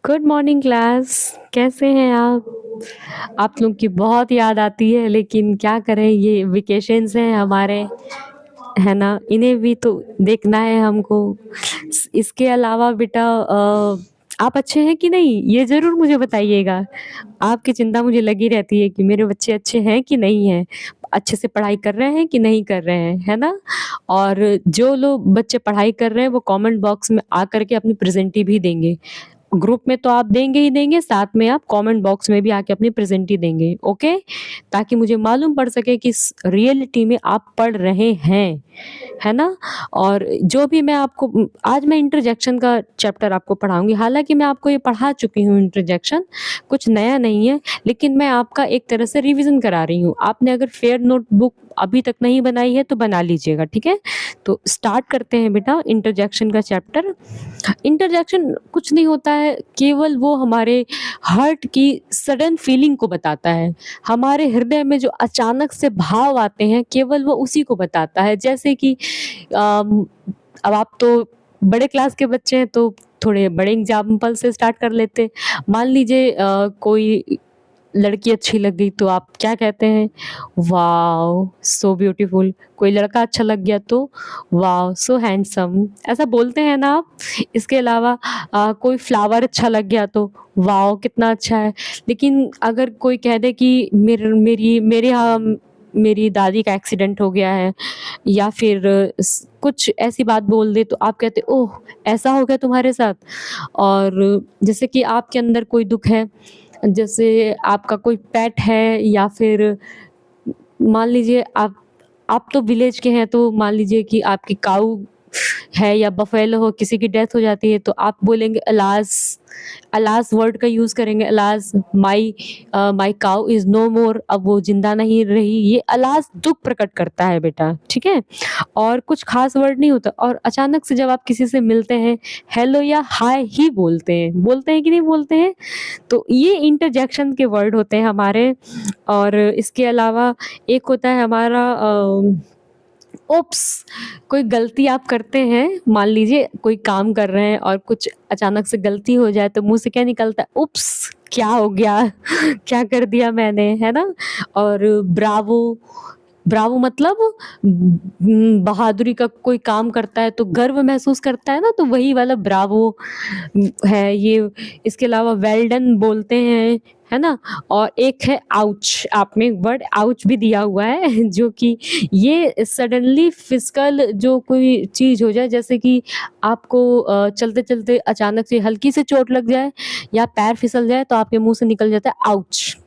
Good morning class. कैसे हैं आप? आप लोग की बहुत याद आती है, लेकिन क्या करें, ये वेकेशंस हैं हमारे, है ना? इन्हें भी तो देखना है हमको। इसके अलावा बेटा, आप अच्छे हैं कि नहीं, ये ज़रूर मुझे बताइएगा। आपकी चिंता मुझे लगी रहती है कि मेरे बच्चे अच्छे हैं कि नहीं हैं, अच्छे से पढ़ाई कर रहे हैं कि नहीं कर रहे हैं, है ना? और जो लोग बच्चे पढ़ाई कर रहे हैं, वो कमेंट बॉक्स में आकर के अपनी प्रेज़ेंटी भी देंगे। ग्रुप में तो आप देंगे ही देंगे, साथ में आप कमेंट बॉक्स में भी आके अपनी प्रेजेंटी देंगे, ओके? ताकि मुझे मालूम पड़ सके कि रियलिटी में आप पढ़ रहे हैं, है ना? और जो भी मैं आपको आज मैं इंटरजेक्शन का चैप्टर आपको पढ़ाऊंगी। हालांकि मैं आपको ये पढ़ा चुकी हूँ इंटरजेक्शन, कुछ नया नहीं है, लेकिन मैं आपका एक तरह से रिवीजन करा रही हूँ। आपने अगर फेयर नोटबुक अभी तक नहीं बनाई है तो बना लीजिएगा, ठीक है? तो स्टार्ट करते हैं बेटा इंटरजेक्शन का चैप्टर। इंटरजेक्शन कुछ नहीं होता है, केवल वो हमारे हार्ट की सडन फीलिंग को बताता है। हमारे हृदय में जो अचानक से भाव आते हैं, केवल वो उसी को बताता है। जैसे कि अम, अब आप तो बड़े क्लास के बच्चे हैं, तो थोड़े बड़े एग्जाम्पल से स्टार्ट कर लेते। मान लीजिए कोई लड़की अच्छी लग गई तो आप क्या कहते हैं? Wow so beautiful. कोई लड़का अच्छा लग गया तो वाओ सो हैंडसम, ऐसा बोलते हैं ना आप? इसके अलावा कोई फ्लावर अच्छा लग गया तो वाओ कितना अच्छा है। लेकिन अगर कोई कह दे कि मेरे यहाँ मेरी दादी का एक्सीडेंट हो गया है, या फिर कुछ ऐसी बात बोल दे, तो आप कहते ओह ऐसा हो गया तुम्हारे साथ। और जैसे कि आपके अंदर कोई दुख है, जैसे आपका कोई पेट है, या फिर मान लीजिए आप तो विलेज के हैं, तो मान लीजिए कि आपकी काऊ है या बफेलो हो, किसी की डेथ हो जाती है, तो आप बोलेंगे अलास। अलास वर्ड का यूज करेंगे, alas my my cow is no more, अब वो जिंदा नहीं रही। ये अलास दुख प्रकट करता है बेटा, ठीक है? और कुछ खास वर्ड नहीं होता। और अचानक से जब आप किसी से मिलते हैं, हेलो या हाय ही बोलते हैं कि नहीं बोलते हैं? तो ये इंटरजेक्शन के वर्ड होते हैं हमारे। और इसके अलावा एक होता है हमारा ओप्स। कोई गलती आप करते हैं, मान लीजिए कोई काम कर रहे हैं और कुछ अचानक से गलती हो जाए, तो मुंह से क्या निकलता है? उप्स, क्या हो गया? क्या कर दिया मैंने, है ना? और ब्रावो। ब्रावो मतलब बहादुरी का कोई काम करता है तो गर्व महसूस करता है ना, तो वही वाला ब्रावो है ये। इसके अलावा वेल डन बोलते हैं, है ना? और एक है आउच। आपने वर्ड आउच भी दिया हुआ है जो कि ये सडनली फिजिकल जो कोई चीज़ हो जाए, जैसे कि आपको चलते चलते अचानक से हल्की से चोट लग जाए या पैर फिसल जाए, तो आपके मुंह से निकल जाता है आउच,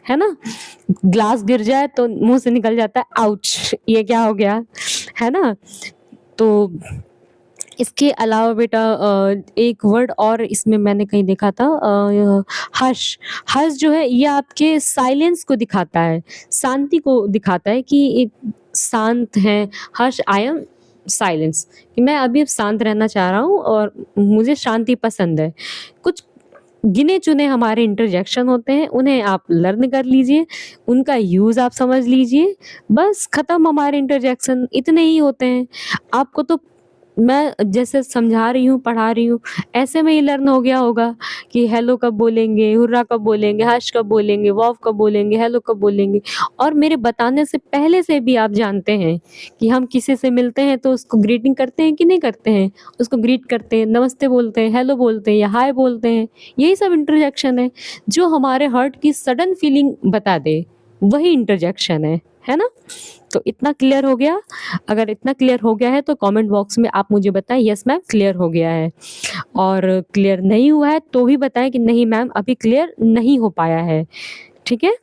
है ना? ग्लास गिर जाए तो मुंह से निकल जाता है आउच, ये क्या हो गया, है ना? तो इसके अलावा बेटा एक वर्ड और इसमें मैंने कहीं देखा था, हर्ष। हर्ष जो है ये आपके साइलेंस को दिखाता है, शांति को दिखाता है कि एक शांत है। हर्ष आई एम साइलेंस, कि मैं अभी अब शांत रहना चाह रहा हूँ और मुझे शांति पसंद है। कुछ गिने चुने हमारे इंटरजेक्शन होते हैं, उन्हें आप लर्न कर लीजिए, उनका यूज़ आप समझ लीजिए, बस खत्म। हमारे इंटरजेक्शन इतने ही होते हैं। आपको तो मैं जैसे समझा रही हूँ, पढ़ा रही हूँ, ऐसे में ही लर्न हो गया होगा कि हेलो कब बोलेंगे, हुर्रा कब बोलेंगे, हर्ष कब बोलेंगे, वाव कब बोलेंगे, हेलो कब बोलेंगे। और मेरे बताने से पहले से भी आप जानते हैं कि हम किसी से मिलते हैं तो उसको ग्रीटिंग करते हैं कि नहीं करते हैं? उसको ग्रीट करते हैं, नमस्ते बोलते हैं, हेलो बोलते हैं या हाय बोलते हैं। यही सब इंटरजेक्शन है, जो हमारे हार्ट की सडन फीलिंग बता दे, वही इंटरजेक्शन है ना? तो इतना क्लियर हो गया? अगर इतना क्लियर हो गया है तो कमेंट बॉक्स में आप मुझे बताएं यस मैम क्लियर हो गया है। और क्लियर नहीं हुआ है तो भी बताएं कि नहीं मैम अभी क्लियर नहीं हो पाया है, ठीक है?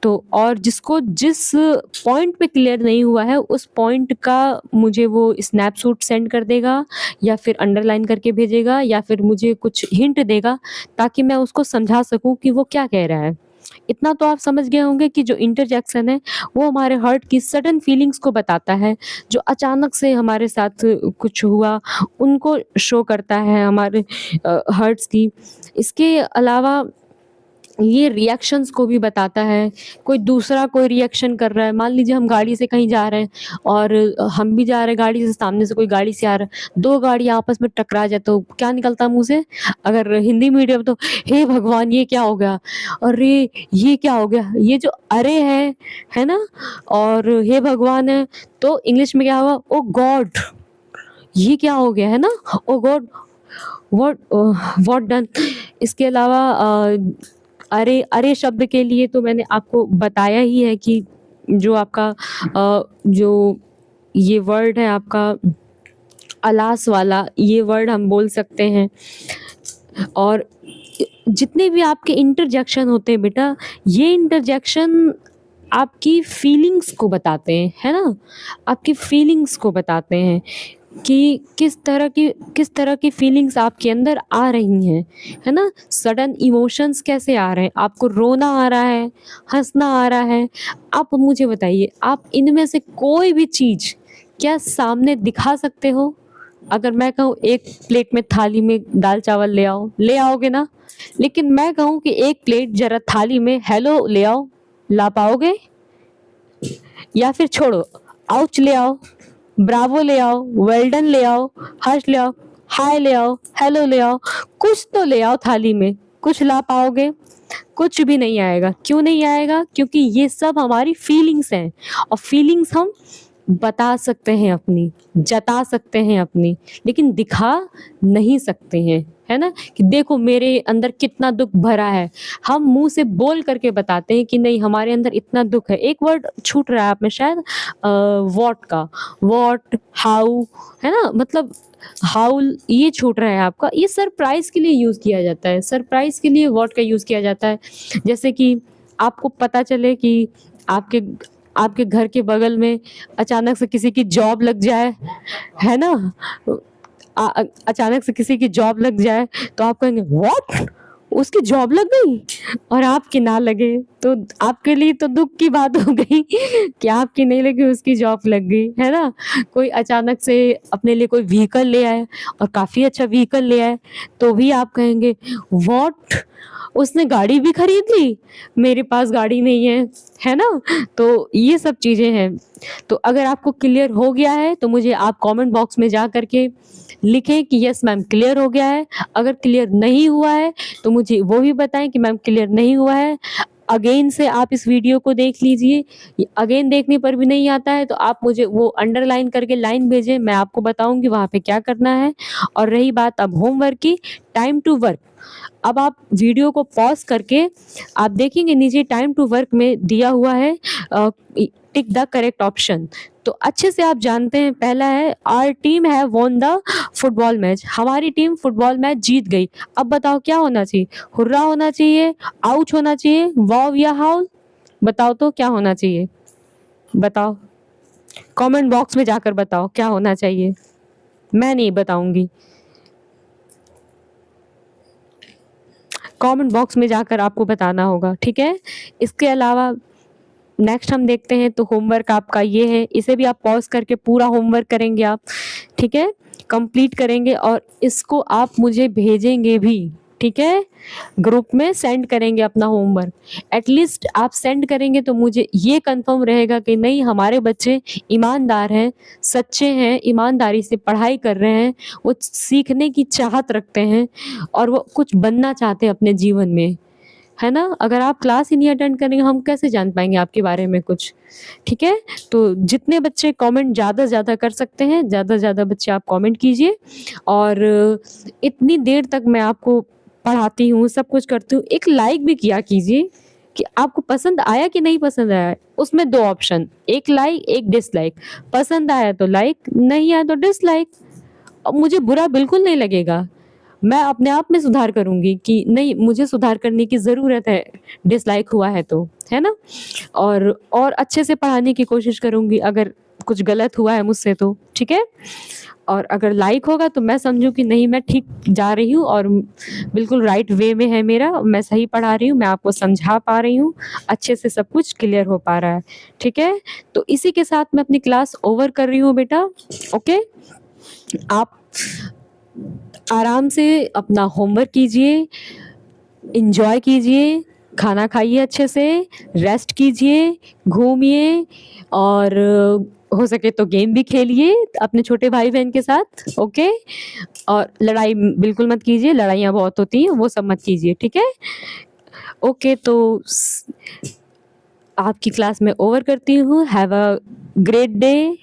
तो और जिसको जिस पॉइंट पे क्लियर नहीं हुआ है, उस पॉइंट का मुझे वो स्नैपशॉट सेंड कर देगा, या फिर अंडरलाइन करके भेजेगा, या फिर मुझे कुछ हिंट देगा, ताकि मैं उसको समझा सकूं कि वो क्या कह रहा है। इतना तो आप समझ गए होंगे कि जो इंटरजेक्शन है वो हमारे हार्ट की सडन फीलिंग्स को बताता है, जो अचानक से हमारे साथ कुछ हुआ उनको शो करता है हमारे हार्ट्स की। इसके अलावा ये रिएक्शंस को भी बताता है। कोई दूसरा कोई रिएक्शन कर रहा है, मान लीजिए हम गाड़ी से कहीं जा रहे हैं और हम भी जा रहे हैं गाड़ी से, सामने से कोई गाड़ी से आ रहा है, 2 गाड़ी आपस में टकरा जाए तो क्या निकलता है मुँह से? अगर हिंदी मीडियम तो हे भगवान ये क्या हो गया? अरे! ये क्या हो गया? ये जो अरे है ना? और हे भगवान है, तो इंग्लिश में क्या होगा? ओह गॉड! ये क्या हो गया, है ना? ओह गॉड! What done. इसके अलावा अरे अरे शब्द के लिए तो मैंने आपको बताया ही है कि जो आपका जो ये वर्ड है आपका अलास वाला, ये वर्ड हम बोल सकते हैं। और जितने भी आपके इंटरजेक्शन होते हैं बेटा, ये इंटरजेक्शन आपकी फीलिंग्स को बताते हैं, है ना? आपकी फीलिंग्स को बताते हैं कि किस तरह की फीलिंग्स आपके अंदर आ रही हैं, है ना? सडन इमोशंस कैसे आ रहे हैं? आपको रोना आ रहा है, हँसना आ रहा है? आप मुझे बताइए, आप इनमें से कोई भी चीज़ क्या सामने दिखा सकते हो? अगर मैं कहूँ एक प्लेट में थाली में दाल-चावल ले आओ, ले आओगे ना? लेकिन मैं कहूँ कि एक प्लेट ज़रा थाली में हेलो ले आओ, ला पाओगे? या फिर छोड़ो, आउच ले आओ, ब्रावो ले आओ, वेल डन ले आओ, हर्ष ले आओ, हाय ले आओ, हेलो ले आओ, कुछ तो ले आओ थाली में, कुछ ला पाओगे? कुछ भी नहीं आएगा। क्यों नहीं आएगा? क्योंकि ये सब हमारी फीलिंग्स हैं और फीलिंग्स हम बता सकते हैं अपनी, जता सकते हैं अपनी, लेकिन दिखा नहीं सकते हैं, है ना? कि देखो मेरे अंदर कितना दुःख भरा है। हम मुँह से बोल करके बताते हैं कि नहीं हमारे अंदर इतना दुःख है। एक वर्ड छूट रहा है आप में शायद व्हाट का, व्हाट, हाउ, है ना? मतलब हाउल ये छूट रहा है आपका। ये सरप्राइज़ के लिए यूज़ किया जाता है, सरप्राइज़ के लिए व्हाट का यूज़ किया जाता है। जैसे कि आपको पता चले कि आपके आपके घर के बगल में अचानक से किसी की जॉब लग जाए, है ना? अचानक से किसी की जॉब लग जाए तो आप कहेंगे व्हाट? उसकी जॉब लग गई और आपकी ना लगे, तो आपके लिए तो दुःख की बात हो गई कि आपकी नहीं लगी, उसकी जॉब लग गई, है ना? कोई अचानक से अपने लिए कोई व्हीकल ले आए और काफ़ी अच्छा व्हीकल ले आए, तो भी आप कहेंगे व्हाट? उसने गाड़ी भी खरीद ली, मेरे पास गाड़ी नहीं है ना? तो ये सब चीज़ें हैं। तो अगर आपको क्लियर हो गया है तो मुझे आप कमेंट बॉक्स में जा कर के लिखें कि यस मैम क्लियर हो गया है। अगर क्लियर नहीं हुआ है तो मुझे वो भी बताएँ कि मैम क्लियर नहीं हुआ है। अगेन से आप इस वीडियो को देख लीजिए। अगेन देखने पर भी नहीं आता है तो आप मुझे वो अंडरलाइन करके लाइन भेजें, मैं आपको बताऊँगी वहाँ पे क्या करना है। और रही बात अब होमवर्क की, टाइम टू वर्क। अब आप वीडियो को पॉज़ करके आप देखेंगे नीचे टाइम टू वर्क में दिया हुआ है टिक द करेक्ट ऑप्शन। तो अच्छे से आप जानते हैं, पहला है our team have won the football match, हमारी टीम फुटबॉल मैच जीत गई। अब बताओ क्या होना चाहिए? हुर्रा होना चाहिए, आउच होना चाहिए, वाव या हाउल? बताओ तो क्या होना चाहिए? बताओ, कमेंट बॉक्स में जाकर बताओ क्या होना चाहिए? मैं नहीं बताऊँगी। कमेंट बॉक्स में जाकर आपको बताना होगा, ठीक है? इसके अलावा नेक्स्ट हम देखते हैं तो होमवर्क आपका ये है, इसे भी आप पॉज़ करके पूरा होमवर्क करेंगे आप, ठीक है? कंप्लीट करेंगे और इसको आप मुझे भेजेंगे भी, ठीक है? ग्रुप में सेंड करेंगे अपना होमवर्क। एटलीस्ट आप सेंड करेंगे तो मुझे ये कन्फर्म रहेगा कि नहीं हमारे बच्चे ईमानदार हैं, सच्चे हैं, ईमानदारी से पढ़ाई कर रहे हैं, वो सीखने की चाहत रखते हैं और वो कुछ बनना चाहते हैं अपने जीवन में। है ना? अगर आप क्लास ही नहीं अटेंड करेंगे हम कैसे जान पाएँगे आपके बारे में कुछ, ठीक है? तो जितने बच्चे कमेंट ज़्यादा से ज़्यादा कर सकते हैं, ज़्यादा से ज़्यादा बच्चे आप कमेंट कीजिए और इतनी देर तक मैं आपको पढ़ाती हूँ, सब कुछ करती हूँ, एक लाइक भी किया कीजिए कि आपको पसंद आया कि नहीं पसंद आया। उसमें 2 ऑप्शन, एक लाइक, एक डिसलाइक। पसंद आया तो लाइक, नहीं आया तो डिसलाइक। मुझे बुरा बिल्कुल नहीं लगेगा। मैं अपने आप में सुधार करूँगी कि नहीं मुझे सुधार करने की ज़रूरत है, डिसलाइक हुआ है तो, है ना? और अच्छे से पढ़ाने की कोशिश करूँगी अगर कुछ गलत हुआ है मुझसे तो, ठीक है? और अगर लाइक होगा तो मैं समझूँ कि नहीं मैं ठीक जा रही हूँ और बिल्कुल राइट वे में है मेरा, मैं सही पढ़ा रही हूँ, मैं आपको समझा पा रही हूँ, अच्छे से सब कुछ क्लियर हो पा रहा है, ठीक है? तो इसी के साथ मैं अपनी क्लास ओवर कर रही हूँ बेटा, ओके? आप आराम से अपना होमवर्क कीजिए, एन्जॉय कीजिए खाना खाइए अच्छे से, रेस्ट कीजिए, घूमिए और हो सके तो गेम भी खेलिए अपने छोटे भाई-बहन के साथ, ओके? और लड़ाई बिल्कुल मत कीजिए, लड़ाइयाँ बहुत होती हैं, वो सब मत कीजिए, ठीक है? ओके, तो आपकी क्लास मैं ओवर करती हूँ। Have a great day.